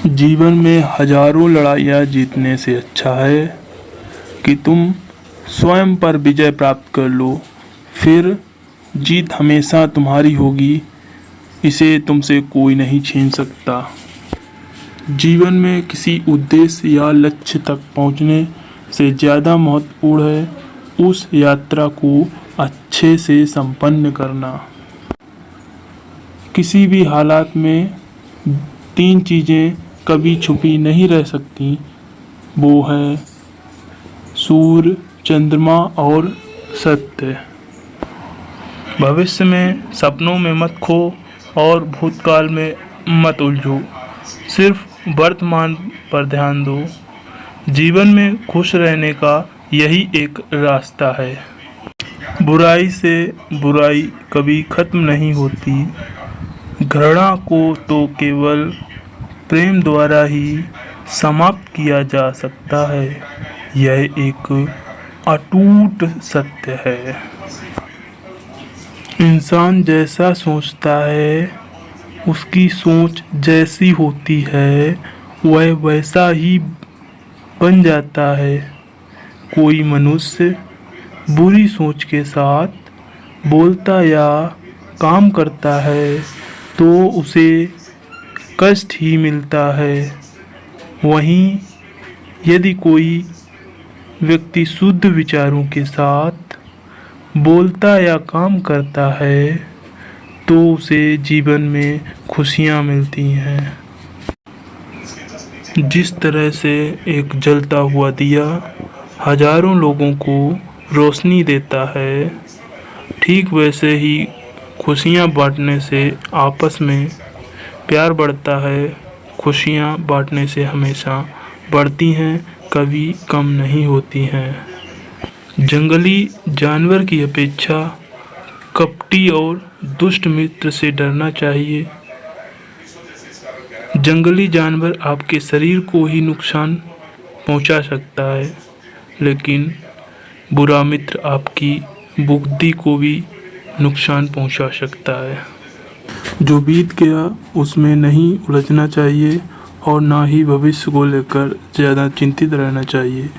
जीवन में हजारों लड़ाइयाँ जीतने से अच्छा है कि तुम स्वयं पर विजय प्राप्त कर लो। फिर जीत हमेशा तुम्हारी होगी, इसे तुमसे कोई नहीं छीन सकता। जीवन में किसी उद्देश्य या लक्ष्य तक पहुंचने से ज़्यादा महत्वपूर्ण है उस यात्रा को अच्छे से संपन्न करना। किसी भी हालात में तीन चीज़ें कभी छुपी नहीं रह सकती, वो है सूर्य, चंद्रमा और सत्य। भविष्य में सपनों में मत खो और भूतकाल में मत उलझो, सिर्फ वर्तमान पर ध्यान दो। जीवन में खुश रहने का यही एक रास्ता है। बुराई से बुराई कभी खत्म नहीं होती, घृणा को तो केवल प्रेम द्वारा ही समाप्त किया जा सकता है। यह एक अटूट सत्य है। इंसान जैसा सोचता है, उसकी सोच जैसी होती है, वह वैसा ही बन जाता है। कोई मनुष्य बुरी सोच के साथ बोलता या काम करता है तो उसे कष्ट ही मिलता है। वहीं यदि कोई व्यक्ति शुद्ध विचारों के साथ बोलता या काम करता है तो उसे जीवन में खुशियाँ मिलती हैं। जिस तरह से एक जलता हुआ दिया हजारों लोगों को रोशनी देता है, ठीक वैसे ही खुशियाँ बांटने से आपस में प्यार बढ़ता है। खुशियाँ बांटने से हमेशा बढ़ती हैं, कभी कम नहीं होती हैं। जंगली जानवर की अपेक्षा कपटी और दुष्ट मित्र से डरना चाहिए। जंगली जानवर आपके शरीर को ही नुकसान पहुंचा सकता है, लेकिन बुरा मित्र आपकी बुद्धि को भी नुकसान पहुंचा सकता है। जो बीत गया उसमें नहीं उलझना चाहिए और ना ही भविष्य को लेकर ज़्यादा चिंतित रहना चाहिए,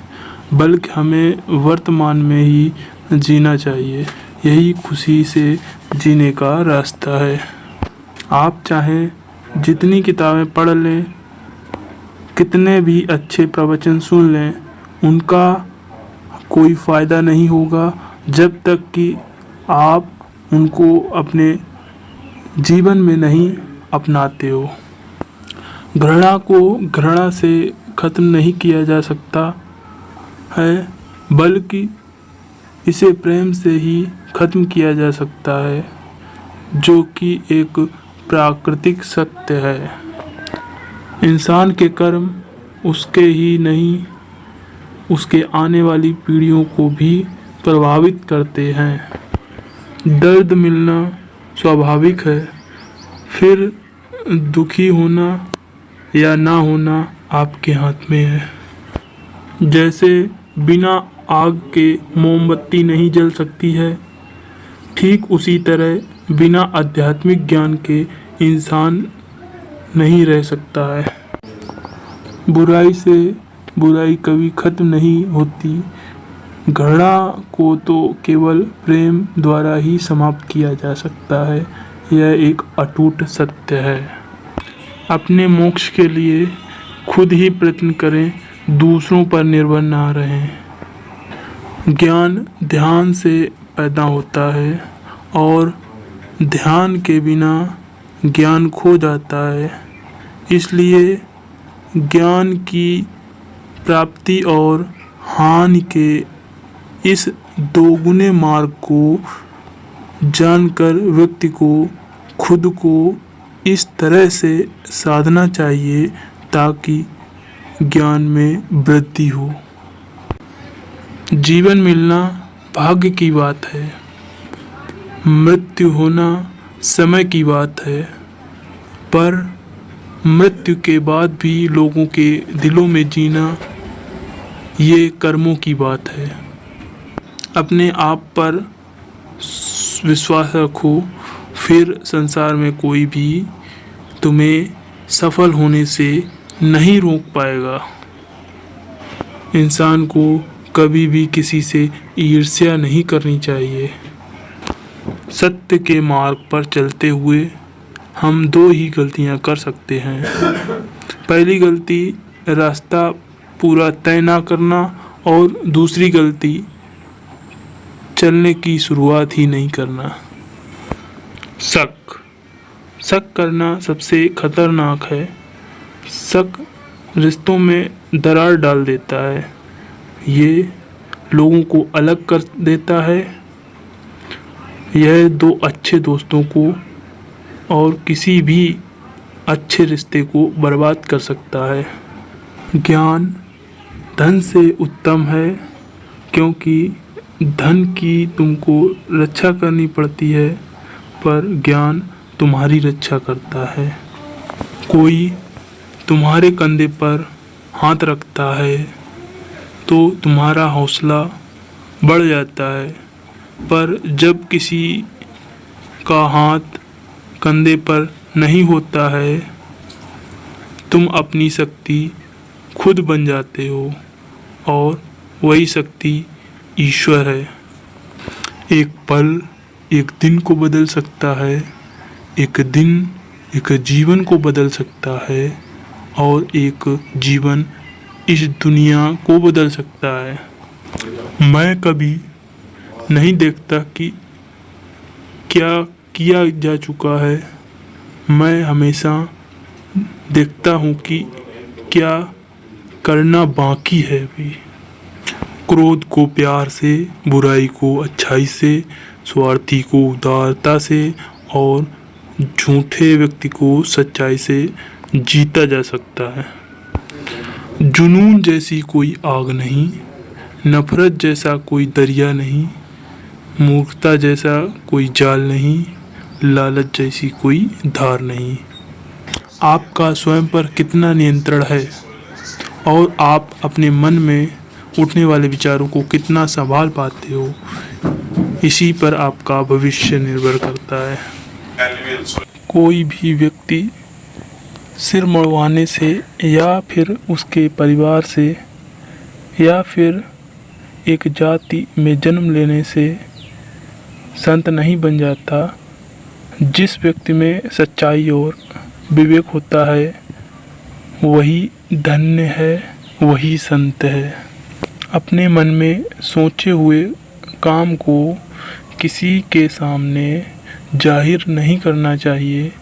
बल्कि हमें वर्तमान में ही जीना चाहिए। यही खुशी से जीने का रास्ता है। आप चाहें जितनी किताबें पढ़ लें, कितने भी अच्छे प्रवचन सुन लें, उनका कोई फ़ायदा नहीं होगा जब तक कि आप उनको अपने जीवन में नहीं अपनाते हो। घृणा को घृणा से ख़त्म नहीं किया जा सकता है, बल्कि इसे प्रेम से ही ख़त्म किया जा सकता है, जो कि एक प्राकृतिक सत्य है। इंसान के कर्म उसके ही नहीं, उसके आने वाली पीढ़ियों को भी प्रभावित करते हैं। दर्द मिलना स्वाभाविक है, फिर दुखी होना या ना होना आपके हाथ में है। जैसे बिना आग के मोमबत्ती नहीं जल सकती है, ठीक उसी तरह बिना आध्यात्मिक ज्ञान के इंसान नहीं रह सकता है। बुराई से बुराई कभी खत्म नहीं होती, घृणा को तो केवल प्रेम द्वारा ही समाप्त किया जा सकता है। यह एक अटूट सत्य है। अपने मोक्ष के लिए खुद ही प्रयत्न करें, दूसरों पर निर्भर ना रहें। ज्ञान ध्यान से पैदा होता है और ध्यान के बिना ज्ञान खो जाता है। इसलिए ज्ञान की प्राप्ति और हानि के इस दोगुने मार्ग को जानकर व्यक्ति को खुद को इस तरह से साधना चाहिए ताकि ज्ञान में वृद्धि हो। जीवन मिलना भाग्य की बात है, मृत्यु होना समय की बात है, पर मृत्यु के बाद भी लोगों के दिलों में जीना ये कर्मों की बात है। अपने आप पर विश्वास रखो, फिर संसार में कोई भी तुम्हें सफल होने से नहीं रोक पाएगा। इंसान को कभी भी किसी से ईर्ष्या नहीं करनी चाहिए। सत्य के मार्ग पर चलते हुए हम दो ही गलतियां कर सकते हैं। पहली गलती रास्ता पूरा तय ना करना और दूसरी गलती चलने की शुरुआत ही नहीं करना। शक करना सबसे खतरनाक है। शक रिश्तों में दरार डाल देता है। ये लोगों को अलग कर देता है। यह दो अच्छे दोस्तों को और किसी भी अच्छे रिश्ते को बर्बाद कर सकता है। ज्ञान धन से उत्तम है, क्योंकि धन की तुमको रक्षा करनी पड़ती है, पर ज्ञान तुम्हारी रक्षा करता है। कोई तुम्हारे कंधे पर हाथ रखता है तो तुम्हारा हौसला बढ़ जाता है, पर जब किसी का हाथ कंधे पर नहीं होता है, तुम अपनी शक्ति खुद बन जाते हो और वही शक्ति ईश्वर है। एक पल एक दिन को बदल सकता है, एक दिन एक जीवन को बदल सकता है और एक जीवन इस दुनिया को बदल सकता है। मैं कभी नहीं देखता कि क्या किया जा चुका है, मैं हमेशा देखता हूँ कि क्या करना बाकी है अभी। क्रोध को प्यार से, बुराई को अच्छाई से, स्वार्थी को उदारता से और झूठे व्यक्ति को सच्चाई से जीता जा सकता है। जुनून जैसी कोई आग नहीं, नफरत जैसा कोई दरिया नहीं, मूर्खता जैसा कोई जाल नहीं, लालच जैसी कोई धार नहीं। आपका स्वयं पर कितना नियंत्रण है और आप अपने मन में उठने वाले विचारों को कितना संभाल पाते हो, इसी पर आपका भविष्य निर्भर करता है। कोई भी व्यक्ति सिर मुड़वाने से या फिर उसके परिवार से या फिर एक जाति में जन्म लेने से संत नहीं बन जाता। जिस व्यक्ति में सच्चाई और विवेक होता है वही धन्य है, वही संत है। अपने मन में सोचे हुए काम को किसी के सामने जाहिर नहीं करना चाहिए,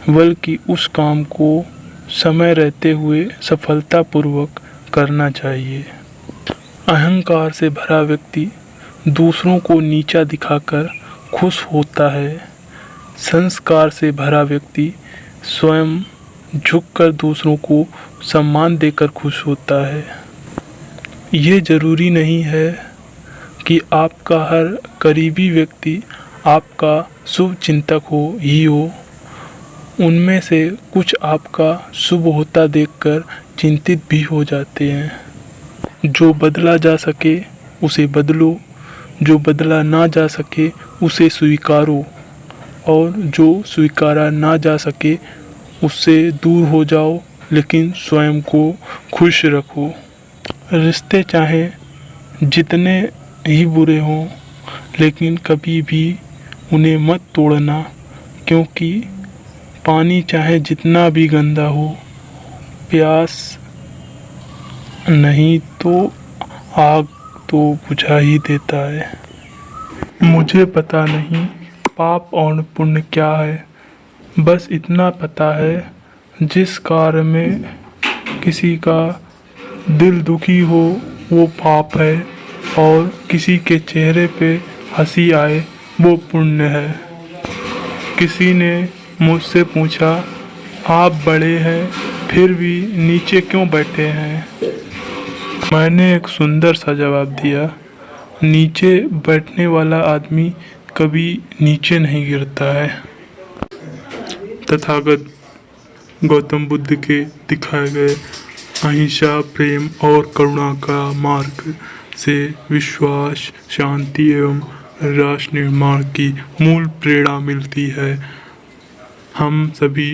बल्कि उस काम को समय रहते हुए सफलतापूर्वक करना चाहिए। अहंकार से भरा व्यक्ति दूसरों को नीचा दिखाकर खुश होता है। संस्कार से भरा व्यक्ति स्वयं झुककर दूसरों को सम्मान देकर खुश होता है। ये जरूरी नहीं है कि आपका हर करीबी व्यक्ति आपका शुभ चिंतक ही हो। उनमें से कुछ आपका शुभ होता देखकर चिंतित भी हो जाते हैं। जो बदला जा सके उसे बदलो, जो बदला ना जा सके उसे स्वीकारो, और जो स्वीकारा ना जा सके उससे दूर हो जाओ, लेकिन स्वयं को खुश रखो। रिश्ते चाहे जितने ही बुरे हों, लेकिन कभी भी उन्हें मत तोड़ना, क्योंकि पानी चाहे जितना भी गंदा हो, प्यास नहीं तो आग तो बुझा ही देता है। मुझे पता नहीं पाप और पुण्य क्या है, बस इतना पता है जिस कार्य में किसी का दिल दुखी हो वो पाप है, और किसी के चेहरे पे हंसी आए वो पुण्य है। किसी ने मुझसे पूछा, आप बड़े हैं फिर भी नीचे क्यों बैठे हैं? मैंने एक सुंदर सा जवाब दिया, नीचे बैठने वाला आदमी कभी नीचे नहीं गिरता है। तथागत गौतम बुद्ध के दिखाए गए अहिंसा, प्रेम और करुणा का मार्ग से विश्वास, शांति एवं राष्ट्र निर्माण की मूल प्रेरणा मिलती है। हम सभी